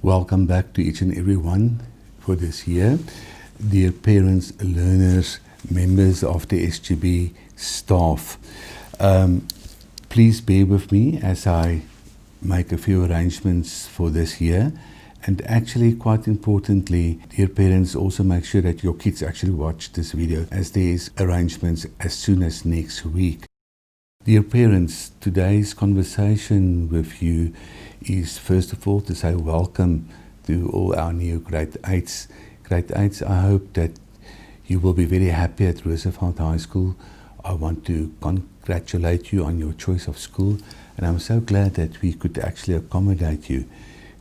Welcome back to each and every one for this year. Dear parents, learners, members of the SGB staff, please bear with me as I make a few arrangements for this year. And actually, quite importantly, dear parents, also make sure that your kids actually watch this video, as there is arrangements as soon as next week. Dear parents, today's conversation with you is first of all to say welcome to all our new grade 8s. Grade 8s, I hope that you will be very happy at Roosevelt High School. I want to congratulate you on your choice of school, and I'm so glad that we could actually accommodate you.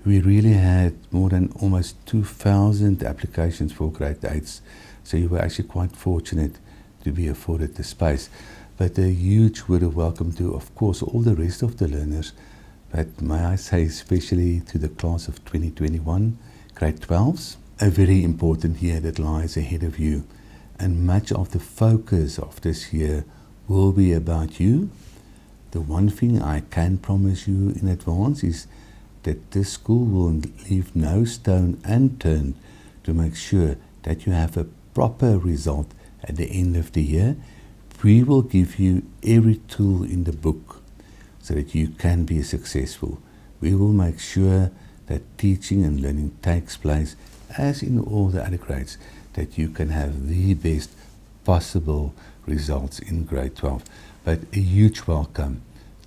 We really had more than almost 2,000 applications for grade 8s, so you were actually quite fortunate to be afforded the space. But a huge word of welcome to, of course, all the rest of the learners, but may I say especially to the class of 2021, grade 12s, a very important year that lies ahead of you. And much of the focus of this year will be about you. The one thing I can promise you in advance is that this school will leave no stone unturned to make sure that you have a proper result at the end of the year. We will give you every tool in the book so that you can be successful. We will make sure that teaching and learning takes place, as in all the other grades, that you can have the best possible results in grade 12. But a huge welcome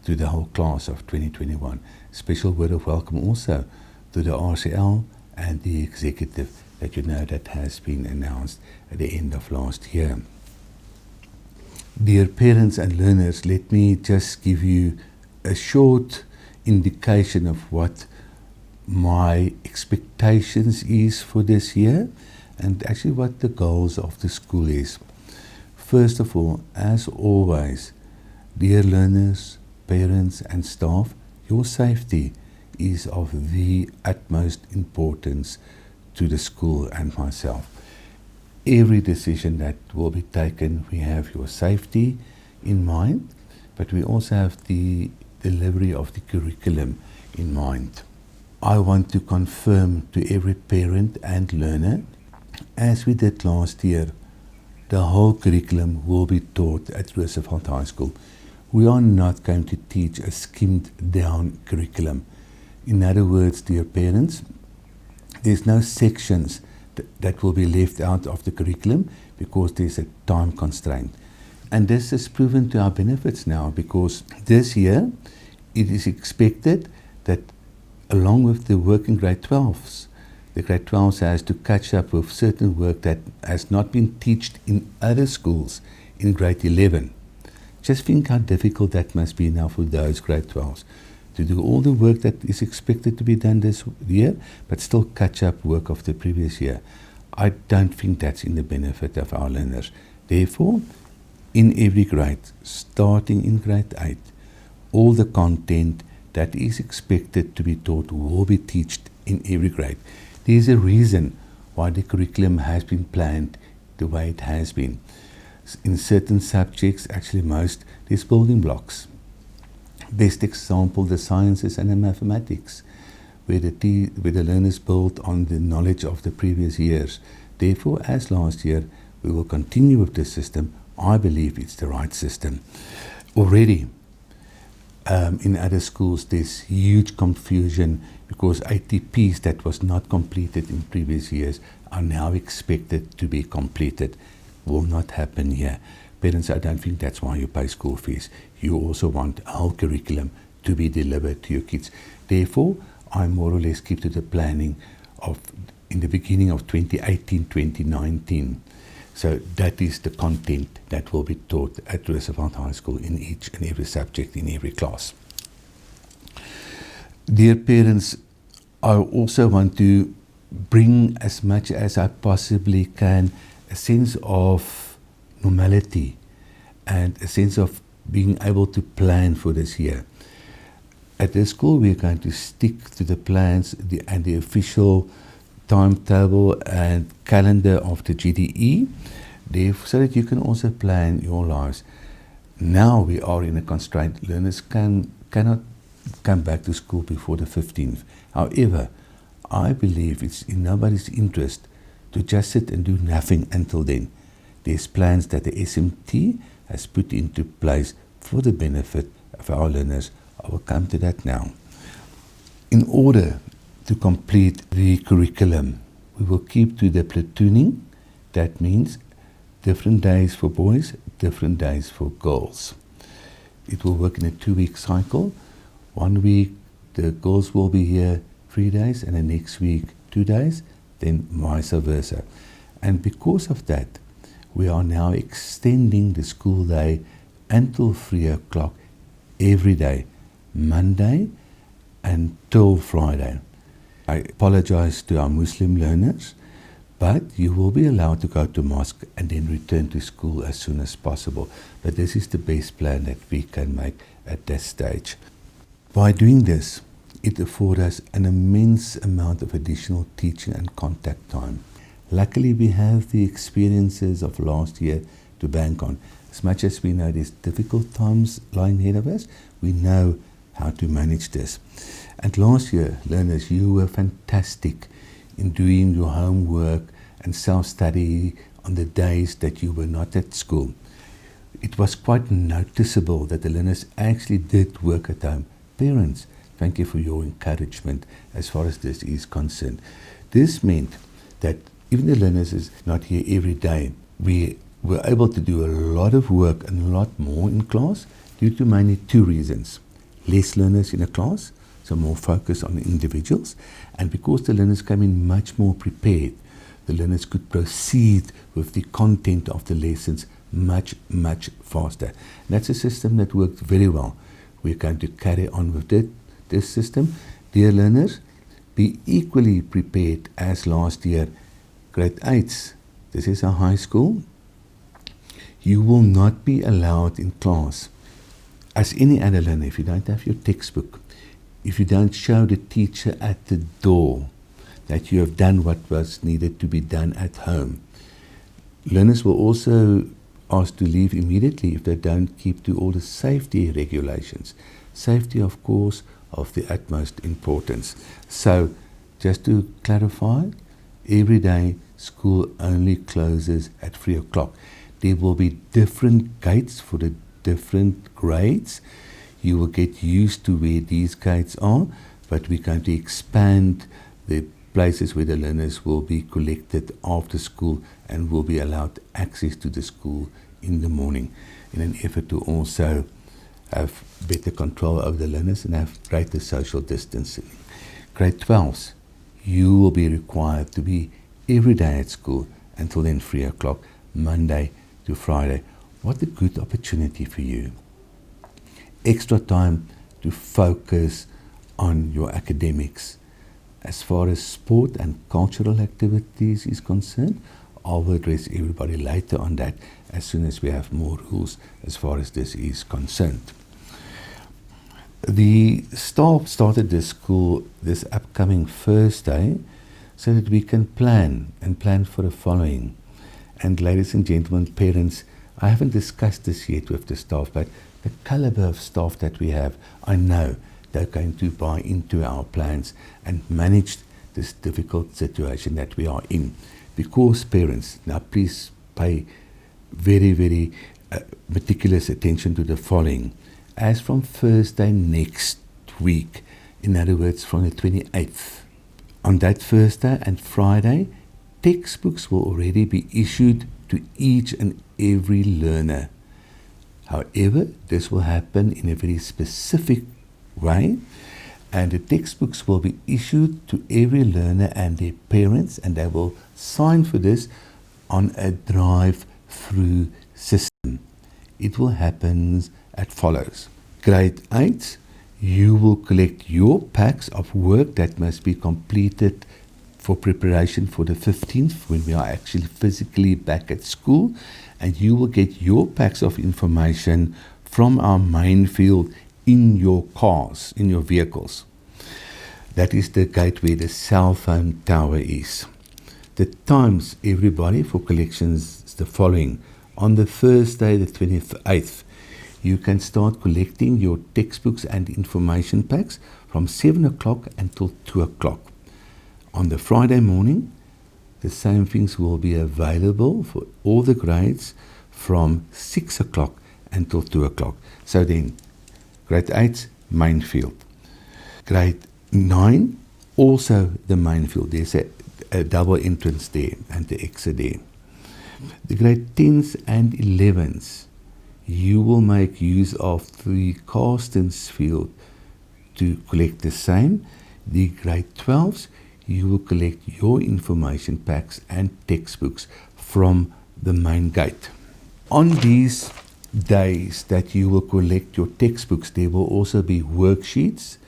to the whole class of 2021. Special word of welcome also to the RCL and the executive that you know that has been announced at the end of last year. Dear parents and learners, let me just give you a short indication of what my expectations is for this year and actually what the goals of the school is. First of all, as always, dear learners, parents and staff, your safety is of the utmost importance to the school and myself. Every decision that will be taken, we have your safety in mind, but we also have the delivery of the curriculum in mind. I want to confirm to every parent and learner, as we did last year, the whole curriculum will be taught at Roosevelt High School. We are not going to teach a skimmed down curriculum. In other words, dear parents, there's no sections that will be left out of the curriculum because there's a time constraint. And this is proven to our benefits now, because this year it is expected that along with the work in grade 12s, the grade 12s has to catch up with certain work that has not been taught in other schools in grade 11. Just think how difficult that must be now for those grade 12s to do all the work that is expected to be done this year, but still catch up work of the previous year. I don't think that's in the benefit of our learners. Therefore, in every grade, starting in grade 8, all the content that is expected to be taught will be taught in every grade. There's a reason why the curriculum has been planned the way it has been. In certain subjects, actually most, there's building blocks. Best example, the sciences and the mathematics, where the learners build on the knowledge of the previous years. Therefore, as last year, we will continue with this system. I believe it's the right system. Already, in other schools, there's huge confusion because ATPs that was not completed in previous years are now expected to be completed. Will not happen here. Parents, I don't think that's why you pay school fees. You also want a whole curriculum to be delivered to your kids. Therefore, I more or less keep to the planning of in the beginning of 2018, 2019. So that is the content that will be taught at Roosevelt High School in each and every subject, in every class. Dear parents, I also want to bring as much as I possibly can a sense of normality and a sense of being able to plan for this year. At the school, we're going to stick to the plans and the official timetable and calendar of the GDE, so that you can also plan your lives. Now we are in a constraint. Learners cannot come back to school before the 15th. However, I believe it's in nobody's interest to just sit and do nothing until then. There's plans that the SMT has put into place for the benefit of our learners. I will come to that now. In order to complete the curriculum, we will keep to the platooning. That means different days for boys, different days for girls. It will work in a 2-week cycle. 1 week the girls will be here 3 days, and the next week 2 days, then vice versa. And because of that, we are now extending the school day until 3 o'clock every day, Monday until Friday. I apologize to our Muslim learners, but you will be allowed to go to mosque and then return to school as soon as possible. But this is the best plan that we can make at this stage. By doing this, it affords us an immense amount of additional teaching and contact time. Luckily, we have the experiences of last year to bank on. As much as we know there's difficult times lying ahead of us, we know how to manage this. And last year, learners, you were fantastic in doing your homework and self-study on the days that you were not at school. It was quite noticeable that the learners actually did work at home. Parents, thank you for your encouragement as far as this is concerned. This meant that even the learners is not here every day, we were able to do a lot of work and a lot more in class due to mainly 2 reasons. Less learners in a class, so more focus on individuals, and because the learners came in much more prepared, the learners could proceed with the content of the lessons much faster. And that's a system that worked very well. We're going to carry on with this system. Dear learners, be equally prepared as last year. Grade 8s, this is our high school. You will not be allowed in class as any other learner if you don't have your textbook, if you don't show the teacher at the door that you have done what was needed to be done at home. Learners will also asked to leave immediately if they don't keep to all the safety regulations. Safety, of course, of the utmost importance. So, just to clarify, every day school only closes at 3 o'clock. There will be different gates for the different grades. You will get used to where these gates are, but we're going to expand the places where the learners will be collected after school and will be allowed access to the school in the morning in an effort to also have better control over the learners and have greater social distancing. Grade 12s, you will be required to be every day at school until then 3 o'clock, Monday to Friday. What a good opportunity for you. Extra time to focus on your academics. As far as sport and cultural activities is concerned, I will address everybody later on that as soon as we have more rules as far as this is concerned. The staff started this school this upcoming Thursday so that we can plan for the following. And ladies and gentlemen, parents, I haven't discussed this yet with the staff, but the caliber of staff that we have, I know they're going to buy into our plans and manage this difficult situation that we are in. Because parents, now please pay very meticulous attention to the following. As from Thursday next week, in other words from the 28th, on that Thursday and Friday, textbooks will already be issued to each and every learner. However, this will happen in a very specific way, and the textbooks will be issued to every learner and their parents, and they will sign for this on a drive-through system. It will happen as follows. Grade 8, you will collect your packs of work that must be completed for preparation for the 15th, when we are actually physically back at school, and you will get your packs of information from our main field in your cars, in your vehicles. That is the gate where the cell phone tower is. The times, everybody, for collections is the following. On the Thursday, the 28th, you can start collecting your textbooks and information packs from 7 o'clock until 2 o'clock. On the Friday morning, the same things will be available for all the grades from 6 o'clock until 2 o'clock. So then, grade 8, main field. Grade 9, also the main field. There's a double entrance there and the exit there. The grade 10s and 11s, you will make use of the Carstens field to collect the same. The grade 12s, you will collect your information packs and textbooks from the main gate. On these days that you will collect your textbooks, there will also be worksheets.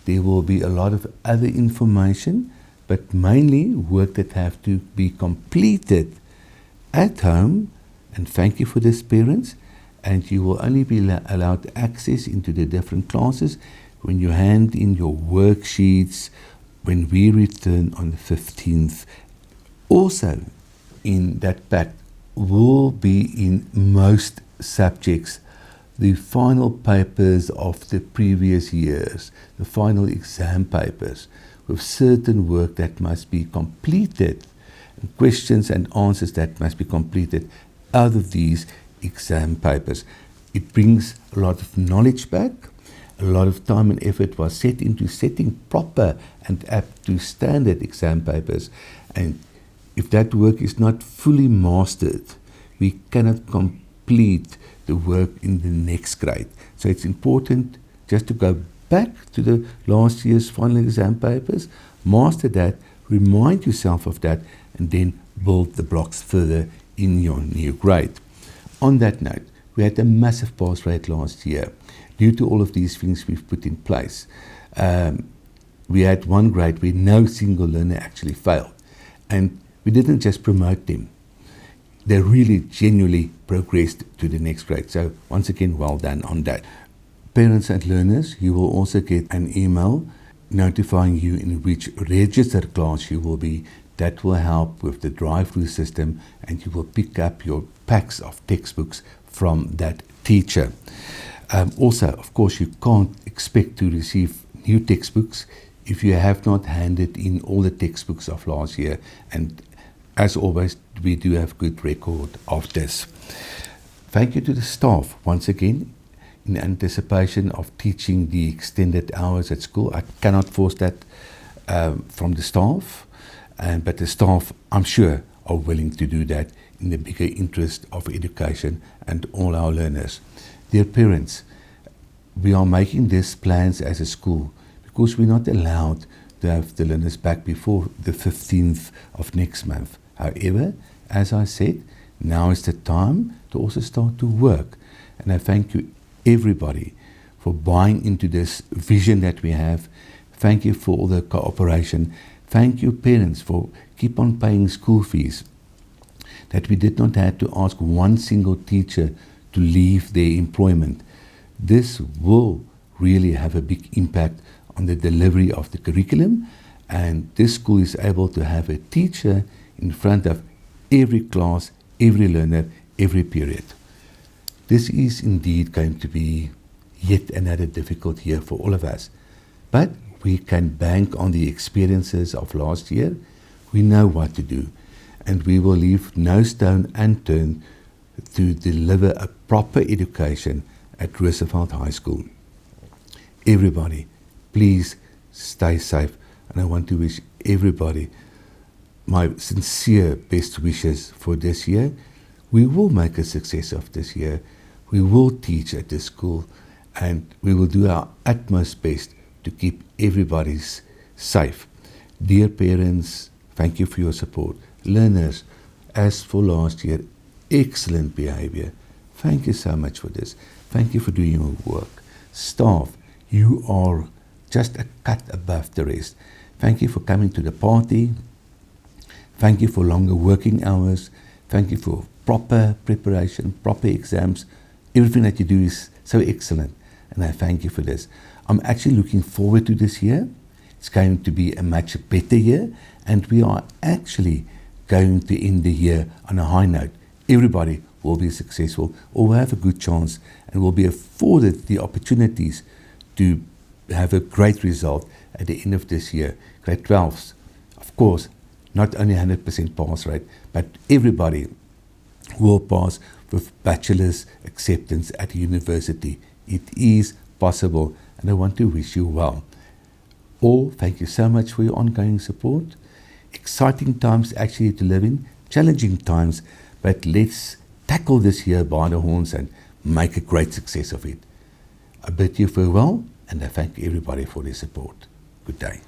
There will be a lot of other information, but mainly work that have to be completed at home. And thank you for this, parents. And you will only be allowed access into the different classes when you hand in your worksheets when we return on the 15th. Also, in that pack will be in most subjects the final papers of the previous years, the final exam papers, with certain work that must be completed, and questions and answers that must be completed out of these exam papers. It brings a lot of knowledge back. A lot of time and effort was set into setting proper and apt to standard exam papers. And if that work is not fully mastered, we cannot complete the work in the next grade. So it's important just to go back to the last year's final exam papers, master that, remind yourself of that, and then build the blocks further in your new grade. On that note, we had a massive pass rate last year. Due to all of these things we've put in place, we had one grade where no single learner actually failed. And we didn't just promote them. They really genuinely progressed to the next grade. So once again, well done on that. Parents and learners, you will also get an email notifying you in which registered class you will be. That will help with the drive-through system, and you will pick up your packs of textbooks from that teacher. Also, of course, you can't expect to receive new textbooks if you have not handed in all the textbooks of last year. And as always, we do have good record of this. Thank you to the staff once again in anticipation of teaching the extended hours at school. I cannot force that from the staff, but the staff, I'm sure, are willing to do that in the bigger interest of education and all our learners. Dear parents, we are making these plans as a school because we're not allowed to have the learners back before the 15th of next month. However, as I said, now is the time to also start to work. And I thank you, everybody, for buying into this vision that we have. Thank you for all the cooperation. Thank you, parents, for keep on paying school fees. That we did not have to ask one single teacher to leave their employment. This will really have a big impact on the delivery of the curriculum, and this school is able to have a teacher in front of every class, every learner, every period. This is indeed going to be yet another difficult year for all of us, but we can bank on the experiences of last year. We know what to do, and we will leave no stone unturned to deliver a proper education at Roosevelt High School. Everybody, please stay safe, and I want to wish everybody my sincere best wishes for this year. We will make a success of this year. We will teach at this school, and we will do our utmost best to keep everybody safe. Dear parents, thank you for your support. Learners, as for last year, excellent behavior. Thank you so much for this. Thank you for doing your work. Staff, you are just a cut above the rest. Thank you for coming to the party. Thank you for longer working hours. Thank you for proper preparation, proper exams. Everything that you do is so excellent, and I thank you for this. I'm actually looking forward to this year. It's going to be a much better year, and we are actually going to end the year on a high note. Everybody will be successful, or will have a good chance, and will be afforded the opportunities to have a great result at the end of this year. Grade 12s, of course, not only 100% pass rate, but everybody will pass with bachelor's acceptance at university. It is possible, and I want to wish you well. All, thank you so much for your ongoing support. Exciting times actually to live in, challenging times, but let's tackle this year by the horns and make a great success of it. I bid you farewell, and I thank everybody for their support. Good day.